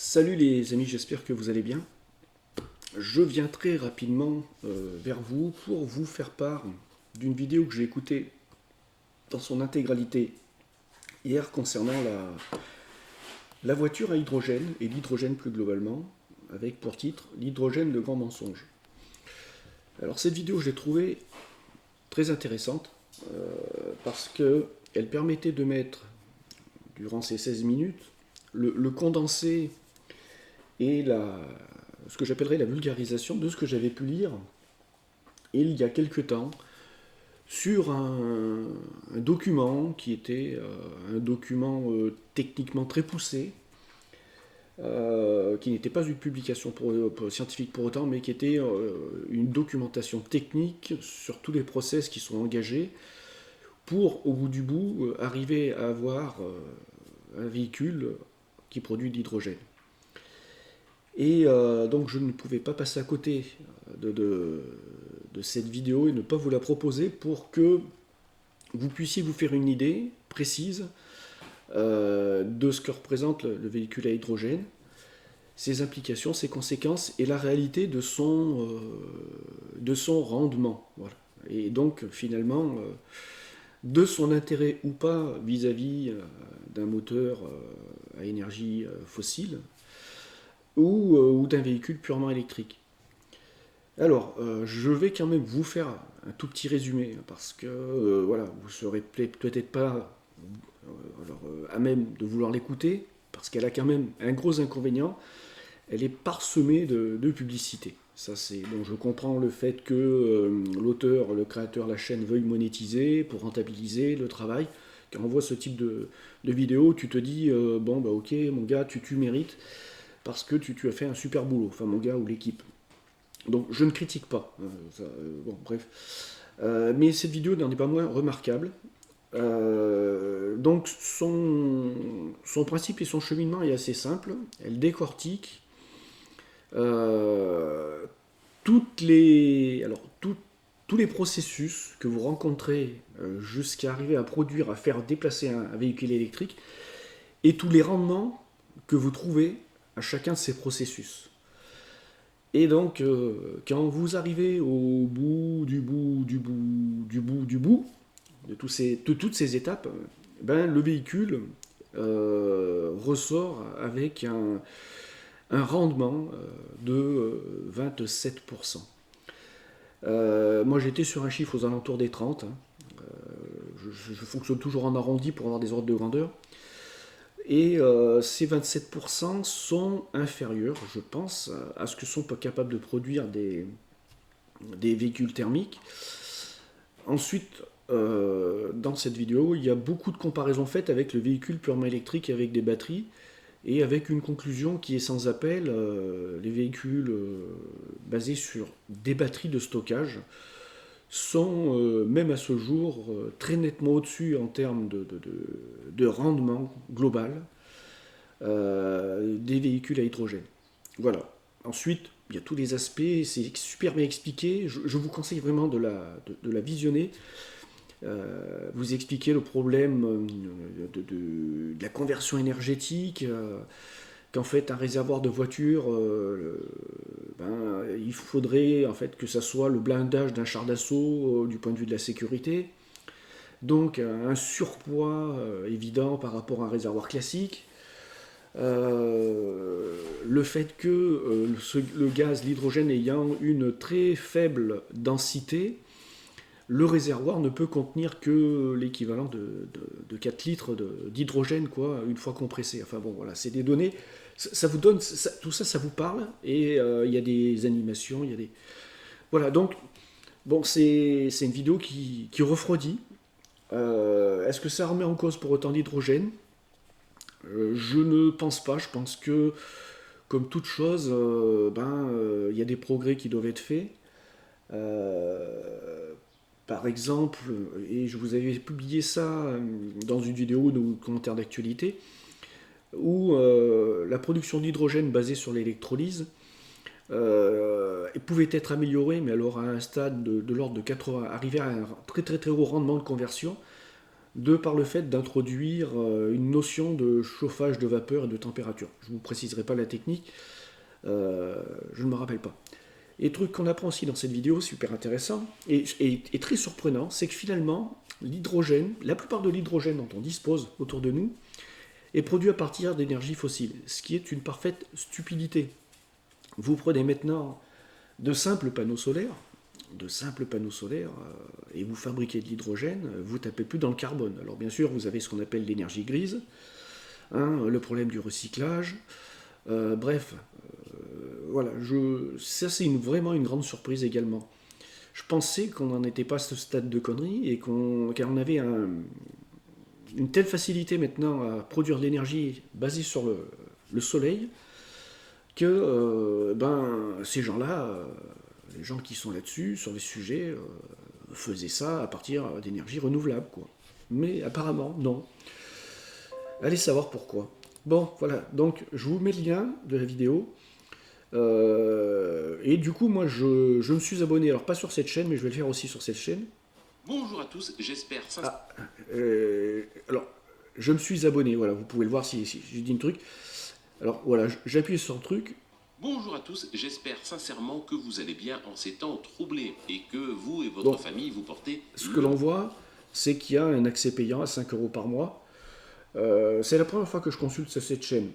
Salut les amis, j'espère que vous allez bien. Je viens très rapidement vers vous pour vous faire part d'une vidéo que j'ai écoutée dans son intégralité hier concernant la voiture à hydrogène et l'hydrogène plus globalement, avec pour titre l'hydrogène le grand mensonge. Alors cette vidéo je l'ai trouvée très intéressante parce qu'elle permettait de mettre durant ces 16 minutes le condensé et ce que j'appellerais la vulgarisation de ce que j'avais pu lire il y a quelque temps sur un document qui était un document techniquement très poussé, qui n'était pas une publication scientifique pour autant, mais qui était une documentation technique sur tous les process qui sont engagés pour, au bout du bout, arriver à avoir un véhicule qui produit de l'hydrogène. Et donc je ne pouvais pas passer à côté de cette vidéo et ne pas vous la proposer pour que vous puissiez vous faire une idée précise de ce que représente le véhicule à hydrogène, ses implications, ses conséquences et la réalité de son rendement. Voilà. Et donc finalement de son intérêt ou pas vis-à-vis d'un moteur à énergie fossile, ou d'un véhicule purement électrique. Alors, je vais quand même vous faire un tout petit résumé, parce que voilà, vous ne serez peut-être pas à même de vouloir l'écouter, parce qu'elle a quand même un gros inconvénient, elle est parsemée de publicité. Ça, c'est bon, je comprends le fait que l'auteur, le créateur, la chaîne veuille monétiser pour rentabiliser le travail. Quand on voit ce type de vidéo, tu te dis bon bah ok mon gars, tu mérites parce que tu as fait un super boulot, enfin mon gars ou l'équipe. Donc je ne critique pas. Bon, bref. Mais cette vidéo n'en est pas moins remarquable. Donc son principe et son cheminement est assez simple. Elle décortique tous les processus que vous rencontrez jusqu'à arriver à produire, à faire déplacer un véhicule électrique et tous les rendements que vous trouvez à chacun de ces processus. Et donc, quand vous arrivez au bout du bout du bout du bout du bout de toutes ces étapes, ben, le véhicule ressort avec un rendement de 27%. Moi j'étais sur un chiffre aux alentours des 30. Je fonctionne toujours en arrondi pour avoir des ordres de grandeur. Et ces 27% sont inférieurs, je pense, à ce que sont pas capables de produire des véhicules thermiques. Ensuite, dans cette vidéo, il y a beaucoup de comparaisons faites avec le véhicule purement électrique avec des batteries et avec une conclusion qui est sans appel. Les véhicules basés sur des batteries de stockage sont, même à ce jour, très nettement au-dessus en termes de rendement global des véhicules à hydrogène. Voilà. Ensuite, il y a tous les aspects, c'est super bien expliqué. Je vous conseille vraiment de la visionner. Vous expliquez le problème de la conversion énergétique, qu'en fait un réservoir de voiture, il faudrait en fait que ça soit le blindage d'un char d'assaut du point de vue de la sécurité. Donc un surpoids évident par rapport à un réservoir classique. Le fait que le gaz, l'hydrogène ayant une très faible densité, le réservoir ne peut contenir que l'équivalent de 4 litres d'hydrogène une fois compressé. Enfin bon, voilà, c'est des données. Ça vous donne, tout ça, ça vous parle. Et il y a des animations, il y a des... Voilà, donc, bon, c'est une vidéo qui refroidit. Est-ce que ça remet en cause pour autant l'hydrogène ? Je ne pense pas. Je pense que, comme toute chose, il y a des progrès qui doivent être faits. Par exemple, et je vous avais publié ça dans une vidéo de commentaire d'actualité, où la production d'hydrogène basée sur l'électrolyse pouvait être améliorée, mais alors à un stade de l'ordre de 80, arriver à un très très très haut rendement de conversion, de par le fait d'introduire une notion de chauffage de vapeur et de température. Je ne vous préciserai pas la technique, je ne me rappelle pas. Et le truc qu'on apprend aussi dans cette vidéo, super intéressant, et très surprenant, c'est que finalement, l'hydrogène, la plupart de l'hydrogène dont on dispose autour de nous, est produit à partir d'énergie fossile, ce qui est une parfaite stupidité. Vous prenez maintenant de simples panneaux solaires, et vous fabriquez de l'hydrogène, vous tapez plus dans le carbone. Alors bien sûr, vous avez ce qu'on appelle l'énergie grise, hein, le problème du recyclage, bref, voilà, ça c'est vraiment une grande surprise également. Je pensais qu'on n'en était pas à ce stade de conneries et qu'on avait une telle facilité maintenant à produire de l'énergie basée sur le soleil que ces gens-là, les gens qui sont là-dessus, sur les sujets, faisaient ça à partir d'énergie renouvelable, quoi. Mais apparemment, non. Allez savoir pourquoi. Bon, voilà, donc je vous mets le lien de la vidéo. Et du coup, moi, je me suis abonné, alors pas sur cette chaîne, mais je vais le faire aussi sur cette chaîne. Bonjour à tous, j'espère ça. Alors, je me suis abonné, voilà, vous pouvez le voir si j'ai dit un truc. Alors voilà, j'appuie sur le truc. Bonjour à tous, j'espère sincèrement que vous allez bien en ces temps troublés et que vous et votre famille vous portez. Ce que l'on voit, c'est qu'il y a un accès payant à 5 € par mois. C'est la première fois que je consulte cette chaîne.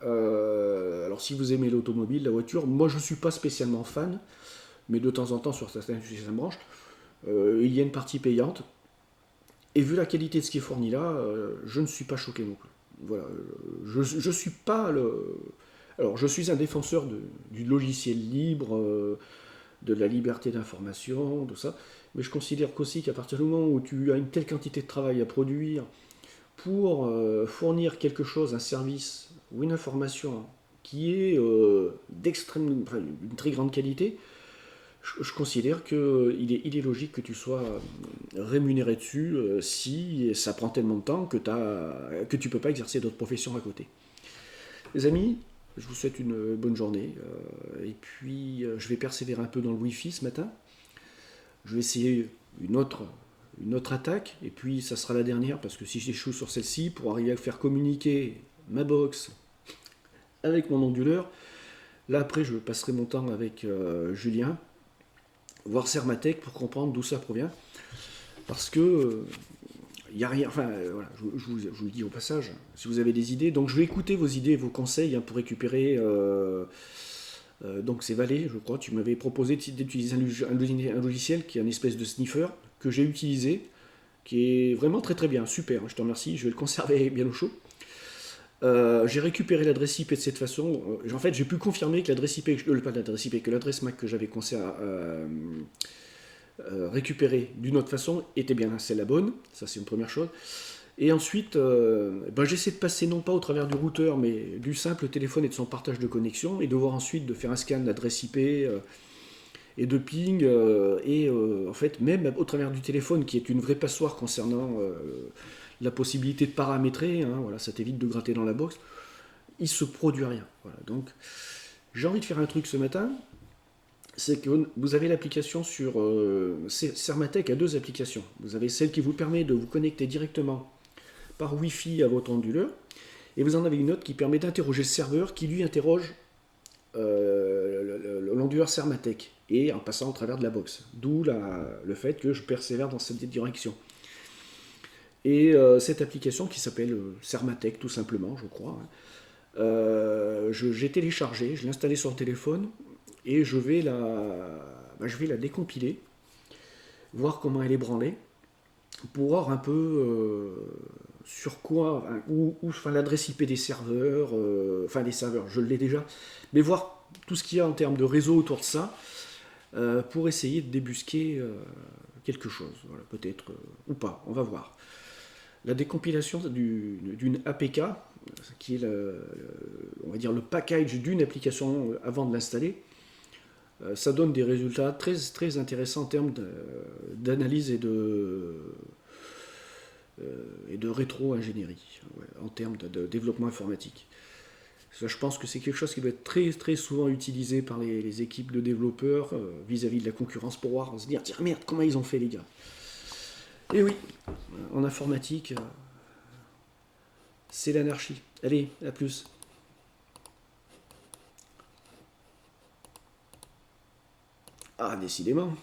Alors si vous aimez l'automobile, la voiture, moi je ne suis pas spécialement fan, mais de temps en temps sur certaines branches, il y a une partie payante. Et vu la qualité de ce qui est fourni là, je ne suis pas choqué non plus. Voilà, je suis pas le. Alors, je suis un défenseur du logiciel libre, de la liberté d'information, tout ça, mais je considère qu'aussi qu'à partir du moment où tu as une telle quantité de travail à produire pour fournir quelque chose, un service ou une information qui est d'une très grande qualité, je considère qu'il est logique que tu sois rémunéré dessus si ça prend tellement de temps que tu ne peux pas exercer d'autres professions à côté. Les amis, je vous souhaite une bonne journée. Et puis, je vais persévérer un peu dans le Wi-Fi ce matin. Je vais essayer une autre attaque. Et puis, ça sera la dernière, parce que si j'échoue sur celle-ci, pour arriver à faire communiquer ma box avec mon onduleur, là, après, je passerai mon temps avec Julien, voir Sermatech pour comprendre d'où ça provient. Parce que il n'y a rien, enfin voilà, je vous le dis au passage, si vous avez des idées, donc je vais écouter vos idées et vos conseils pour récupérer, donc c'est Valé, je crois, tu m'avais proposé d'utiliser un logiciel qui est une espèce de sniffer, que j'ai utilisé, qui est vraiment très très bien, super, je te remercie, je vais le conserver bien au chaud. J'ai récupéré l'adresse IP de cette façon, en fait j'ai pu confirmer que l'adresse IP, pas l'adresse IP, que l'adresse MAC que j'avais récupérée d'une autre façon était bien celle la bonne, ça c'est une première chose. Et ensuite, j'essaie de passer non pas au travers du routeur, mais du simple téléphone et de son partage de connexion, et de voir ensuite de faire un scan d'adresse IP et de ping, en fait même au travers du téléphone, qui est une vraie passoire concernant la possibilité de paramétrer, hein, voilà, ça t'évite de gratter dans la box, il se produit rien. Voilà, donc j'ai envie de faire un truc ce matin. C'est que vous avez l'application sur Sermatech a deux applications. Vous avez celle qui vous permet de vous connecter directement par Wi-Fi à votre onduleur, et vous en avez une autre qui permet d'interroger le serveur qui lui interroge l'onduleur Sermatech, et en passant au travers de la box. D'où le fait que je persévère dans cette direction. Et cette application qui s'appelle Sermatech tout simplement, je crois, hein, j'ai téléchargé, je l'ai installé sur le téléphone, et je vais la décompiler, voir comment elle est branlée, pour voir un peu sur quoi, enfin l'adresse IP des serveurs, enfin des serveurs, je l'ai déjà, mais voir tout ce qu'il y a en termes de réseau autour de ça, pour essayer de débusquer quelque chose, voilà, peut-être, ou pas, on va voir. La décompilation d'une APK, qui est on va dire le package d'une application avant de l'installer, ça donne des résultats très, très intéressants en termes d'analyse et de rétro-ingénierie, en termes de développement informatique. Ça, je pense que c'est quelque chose qui doit être très, très souvent utilisé par les équipes de développeurs vis-à-vis de la concurrence, pour voir, se dire, tiens, merde, comment ils ont fait les gars. Et oui, en informatique, c'est l'anarchie. Allez, à plus. Ah, décidément.